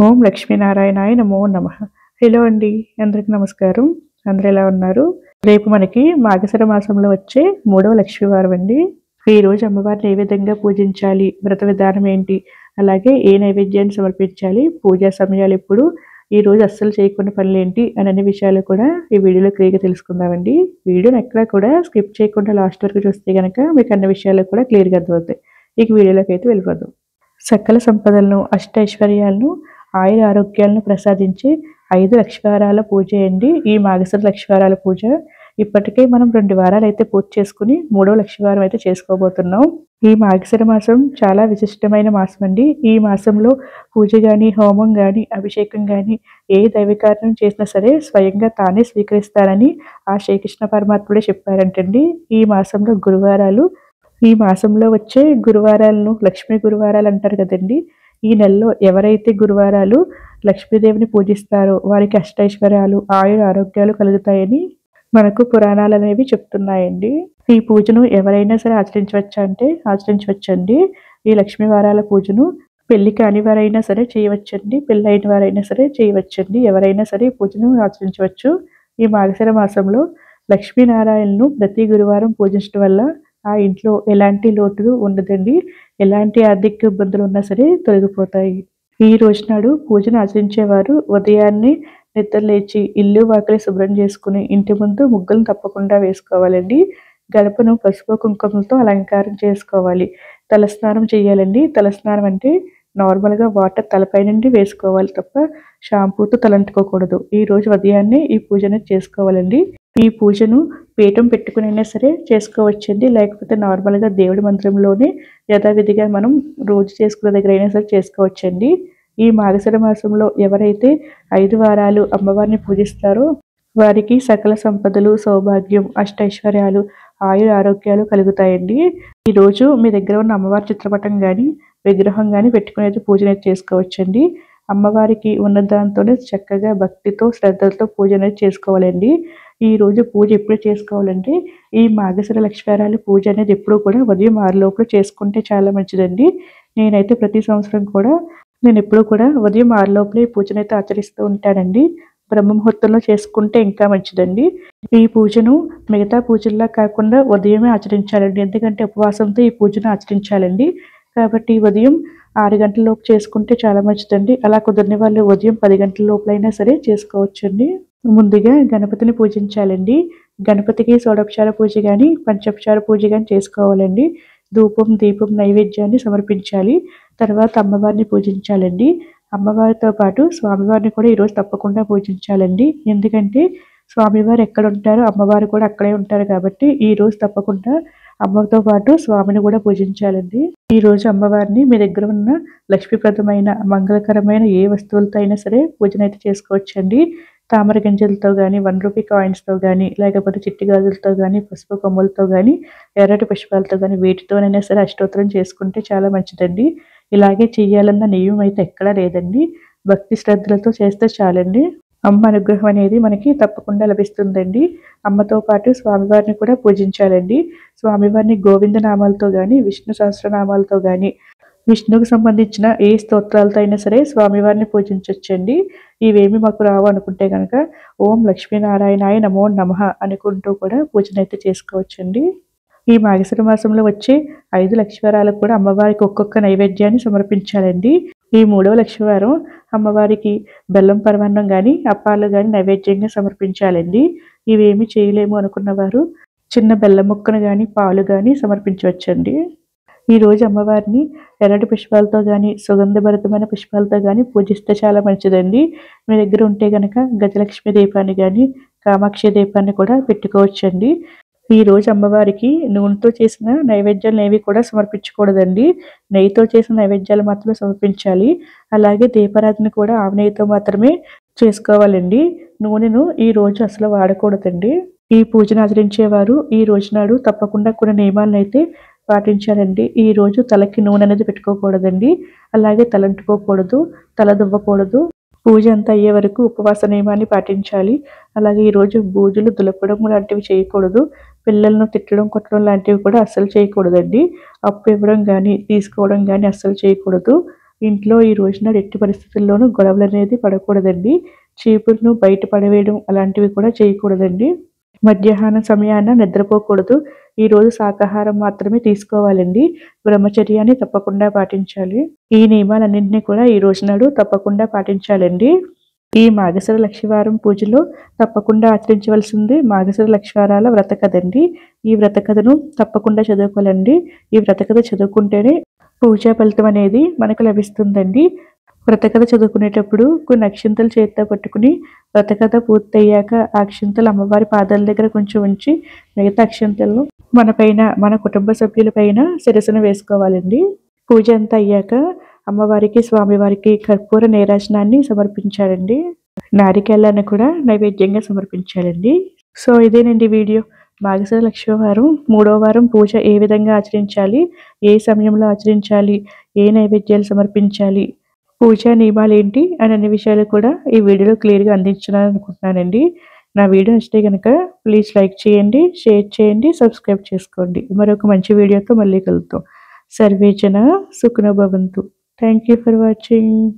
ఓం లక్ష్మీనారాయణాయ నమో నమః. హలో అండి, అందరికి నమస్కారం. అందరూ ఎలా ఉన్నారు? రేపు మనకి మార్గశిర మాసంలో వచ్చే మూడవ లక్ష్మీవారం అండి. ఈ రోజు అమ్మవారిని ఏ విధంగా పూజించాలి, వ్రత విధానం ఏంటి, అలాగే ఏ నైవేద్యాన్ని సమర్పించాలి, పూజా సమయాలు ఎప్పుడు, ఈ రోజు అస్సలు చేయకుండా పనులేంటి అని అన్ని విషయాలు కూడా ఈ వీడియోలో క్లియర్గా తెలుసుకుందామండి. వీడియోని ఎక్కడా కూడా స్కిప్ చేయకుండా లాస్ట్ వరకు చూస్తే కనుక మీకు అన్ని విషయాలు కూడా క్లియర్గా అర్థమవుతాయి. ఇక వీడియోలోకి అయితే వెళ్ళిపోదాం. సకల సంపదలను, అష్టైశ్వర్యాలను, ఆయుర ఆరోగ్యాలను ప్రసాదించే 5 లక్ష్మీవారాల పూజ అండి ఈ మార్గశిర లక్ష్మీవారాల పూజ. ఇప్పటికే మనం 2 వారాలు అయితే పూజ చేసుకుని మూడవ లక్ష్మీవారం అయితే చేసుకోబోతున్నాం. ఈ మార్గశిర మాసం చాలా విశిష్టమైన మాసం అండి. ఈ మాసంలో పూజ గాని, హోమం గాని, అభిషేకం గాని, ఏ దైవ కార్యం చేసినా సరే స్వయంగా తానే స్వీకరిస్తారని ఆ శ్రీకృష్ణ పరమాత్ముడే చెప్పారంటండి. ఈ మాసంలో వచ్చే గురువారాలను లక్ష్మీ గురువారాలు అంటారు కదండి. ఈ నెలలో ఎవరైతే గురువారాలు లక్ష్మీదేవిని పూజిస్తారో వారికి అష్టైశ్వర్యాలు, ఆయుర ఆరోగ్యాలు కలుగుతాయని మనకు పురాణాలు అనేవి చెప్తున్నాయండి. ఈ పూజను ఎవరైనా సరే ఆచరించవచ్చా అంటే ఆచరించవచ్చండి. ఈ లక్ష్మీవారాల పూజను పెళ్లి కాని వారైనా సరే చేయవచ్చండి, పెళ్ళైన వారైనా సరే చేయవచ్చండి. ఎవరైనా సరే ఈ పూజను ఆచరించవచ్చు. ఈ మార్గశిర మాసంలో లక్ష్మీనారాయణను ప్రతి గురువారం పూజించడం వల్ల ఆ ఇంట్లో ఎలాంటి లోటు ఉండదండి. ఎలాంటి ఆర్థిక ఇబ్బందులు ఉన్నా సరే తొలగిపోతాయి. ఈ రోజు నాడు పూజను ఆచరించేవారు ఉదయాన్నే నిద్ర లేచి ఇల్లు వాకిలి శుభ్రం చేసుకుని ఇంటి ముందు ముగ్గులను తప్పకుండా వేసుకోవాలండి. గడపను పసుపు కుంకుమలతో అలంకారం చేసుకోవాలి. తలస్నానం చేయాలండి. తలస్నానం అంటే నార్మల్గా వాటర్ తలపై నుండి వేసుకోవాలి తప్ప షాంపూతో తలంటుకోకూడదు. ఈ రోజు ఉదయాన్నే ఈ పూజను చేసుకోవాలండి. ఈ పూజను పీఠం పెట్టుకునైనా సరే చేసుకోవచ్చండి. లేకపోతే నార్మల్గా దేవుడి మందిరంలోనే యథావిధిగా మనం రోజు చేసుకునే దగ్గర అయినా సరే చేసుకోవచ్చండి. ఈ మార్గశిర మాసంలో ఎవరైతే 5 వారాలు అమ్మవారిని పూజిస్తారో వారికి సకల సంపదలు, సౌభాగ్యం, అష్టైశ్వర్యాలు, ఆయుర ఆరోగ్యాలు కలుగుతాయండి. ఈరోజు మీ దగ్గర ఉన్న అమ్మవారి చిత్రపటం కానీ, విగ్రహం కానీ పెట్టుకుని పూజను చేసుకోవచ్చండి. అమ్మవారికి ఉన్న దాంతోనే చక్కగా భక్తితో, శ్రద్ధలతో పూజ అనేది చేసుకోవాలండి. ఈ రోజు పూజ ఎప్పుడు చేసుకోవాలంటే ఈ మార్గశిర లక్ష్మీవారాల పూజ అనేది ఎప్పుడూ కూడా ఉదయం 6 లోపల చేసుకుంటే చాలా మంచిదండి. నేనైతే ప్రతి సంవత్సరం కూడా ఎప్పుడూ కూడా ఉదయం 6 లోపలే ఈ పూజనైతే ఆచరిస్తూ ఉంటానండి. బ్రహ్మ ముహూర్తంలో చేసుకుంటే ఇంకా మంచిదండి. ఈ పూజను మిగతా పూజల్లా కాకుండా ఉదయమే ఆచరించాలండి. ఎందుకంటే ఉపవాసంతో ఈ పూజను ఆచరించాలండి. కాబట్టి ఉదయం 6 గంటల లోపు చేసుకుంటే చాలా మంచిదండి. అలా కుదరని వాళ్ళు ఉదయం 10 గంటల లోపలైనా సరే చేసుకోవచ్చండి. ముందుగా గణపతిని పూజించాలండి. గణపతికి షోడోపచార పూజ కానీ, పంచోపచార పూజ కానీ చేసుకోవాలండి. ధూపం, దీపం, నైవేద్యాన్ని సమర్పించాలి. తర్వాత అమ్మవారిని పూజించాలండి. అమ్మవారితో పాటు స్వామివారిని కూడా ఈరోజు తప్పకుండా పూజించాలండి. ఎందుకంటే స్వామివారు ఎక్కడ ఉంటారో అమ్మవారు కూడా అక్కడే ఉంటారు కాబట్టి ఈరోజు తప్పకుండా అమ్మతో పాటు స్వామిని కూడా పూజించాలండి. ఈరోజు అమ్మవారిని మీ దగ్గర ఉన్న లక్ష్మీప్రదమైన, మంగళకరమైన ఏ వస్తువులతో అయినా సరే పూజనైతే చేసుకోవచ్చండి. తామర గింజలతో కానీ, 1 రూపీ కాయిన్స్తో కానీ, లేకపోతే చిట్టి గాజులతో కానీ, పసుపు కొమ్ములతో కానీ, ఎర్రటి పుష్పాలతో కానీ, వీటితోనైనా సరే అష్టోత్తరం చేసుకుంటే చాలా మంచిదండి. ఇలాగే చెయ్యాలన్న నియమం అయితే ఎక్కడా లేదండి. భక్తి శ్రద్ధలతో చేస్తే చాలండి. అమ్మ అనుగ్రహం అనేది మనకి తప్పకుండా లభిస్తుందండి. అమ్మతో పాటు స్వామివారిని కూడా పూజించాలండి. స్వామివారిని గోవింద నామాలతో కానీ, విష్ణు సహస్రనామాలతో కానీ, విష్ణువుకు సంబంధించిన ఏ స్తోత్రాలతో అయినా సరే స్వామివారిని పూజించవచ్చండి. ఇవేమి మాకు రావు అనుకుంటే కనుక ఓం లక్ష్మీనారాయణాయ నమో నమః అనుకుంటూ కూడా పూజనైతే చేసుకోవచ్చండి. ఈ మార్గశిర మాసంలో వచ్చే 5 లక్ష్మీవారాలకు కూడా అమ్మవారికి ఒక్కొక్క నైవేద్యాన్ని సమర్పించాలండి. ఈ మూడవ లక్ష్మీవారం అమ్మవారికి బెల్లం పరమాన్నం కానీ, అప్పాలు కానీ నైవేద్యంగా సమర్పించాలండి. ఇవేమి చేయలేము అనుకున్న వారు చిన్న బెల్లం ముక్కను కానీ, పాలు కానీ సమర్పించవచ్చండి. ఈరోజు అమ్మవారిని ఎర్రటి పుష్పాలతో కానీ, సుగంధభరితమైన పుష్పాలతో కానీ పూజిస్తే చాలా మంచిదండి. మీ దగ్గర ఉంటే కనుక గజలక్ష్మి దీపాన్ని కానీ, కామాక్షి దీపాన్ని కూడా పెట్టుకోవచ్చండి. ఈరోజు అమ్మవారికి నూనెతో చేసిన నైవేద్యాలు ఏవి కూడా సమర్పించకూడదండి. నెయ్యితో చేసిన నైవేద్యాలు మాత్రమే సమర్పించాలి. అలాగే దీపారాధన కూడా ఆవు నెయ్యితో మాత్రమే చేసుకోవాలండి. నూనెను ఈ రోజు అసలు వాడకూడదండి. ఈ పూజను ఆచరించేవారు ఈ రోజు నాడు తప్పకుండా కొన్ని నియమాలను అయితే పాటించాలండి. ఈ రోజు తలకి నూనె అనేది పెట్టుకోకూడదండి. అలాగే తలంటుకోకూడదు, తల దువ్వకూడదు. పూజ అంతా అయ్యే వరకు ఉపవాస నియమాన్ని పాటించాలి. అలాగే ఈరోజు బూజులు దులపడం లాంటివి చేయకూడదు. పిల్లలను తిట్టడం, కొట్టడం లాంటివి కూడా అస్సలు చేయకూడదండి. అప్పు ఇవ్వడం కానీ, తీసుకోవడం కానీ అస్సలు చేయకూడదు. ఇంట్లో ఈ రోజున ఎట్టి పరిస్థితుల్లోనూ గొడవలు అనేది పడకూడదండి. చీపురును బయట పడవేయడం అలాంటివి కూడా చేయకూడదండి. మధ్యాహ్నం సమయాన నిద్రపోకూడదు. ఈరోజు శాకాహారం మాత్రమే తీసుకోవాలండి. బ్రహ్మచర్యాన్ని తప్పకుండా పాటించాలి. ఈ నియమాలన్నింటినీ కూడా ఈ రోజు నాడు తప్పకుండా పాటించాలండి. ఈ మాఘశిర లక్షవారం పూజలో తప్పకుండా ఆచరించవలసింది మాఘశిర లక్షవారాల వ్రత కథండి. ఈ వ్రత కథను తప్పకుండా చదువుకోవాలండి. ఈ వ్రత కథ చదువుకుంటేనే పూజా ఫలితం అనేది మనకు లభిస్తుందండి. వ్రతకథ చదువుకునేటప్పుడు కొన్ని అక్షింతలు చేతితో పట్టుకుని వ్రతకథ పూర్తయ్యాక ఆ అక్షింతలు అమ్మవారి పాదాల దగ్గర కొంచెం ఉంచి మిగతా అక్షింతలను మన పైన, మన కుటుంబ సభ్యుల పైన శిరస్సున వేసుకోవాలండి. పూజ అంతా అయ్యాక అమ్మవారికి, స్వామివారికి కర్పూర నీరాజనాన్ని సమర్పించాలండి. నారికేళాన్ని కూడా నైవేద్యంగా సమర్పించాలండి. సో ఇదేనండి వీడియో. మాఘశిర లక్షవారం 3వ వారం పూజ ఏ విధంగా ఆచరించాలి, ఏ సమయంలో ఆచరించాలి, ఏ నైవేద్యాలు సమర్పించాలి, పూజా నియమాలేంటి అని అన్ని విషయాలు కూడా ఈ వీడియోలో క్లియర్గా అందించాలనుకుంటున్నానండి. నా వీడియో నచ్చితే కనుక ప్లీజ్ లైక్ చేయండి, షేర్ చేయండి, సబ్స్క్రైబ్ చేసుకోండి. మరొక మంచి వీడియోతో మళ్ళీ కలుద్దాం. సర్వే జన సుఖినో భవంతు. Thank you for watching.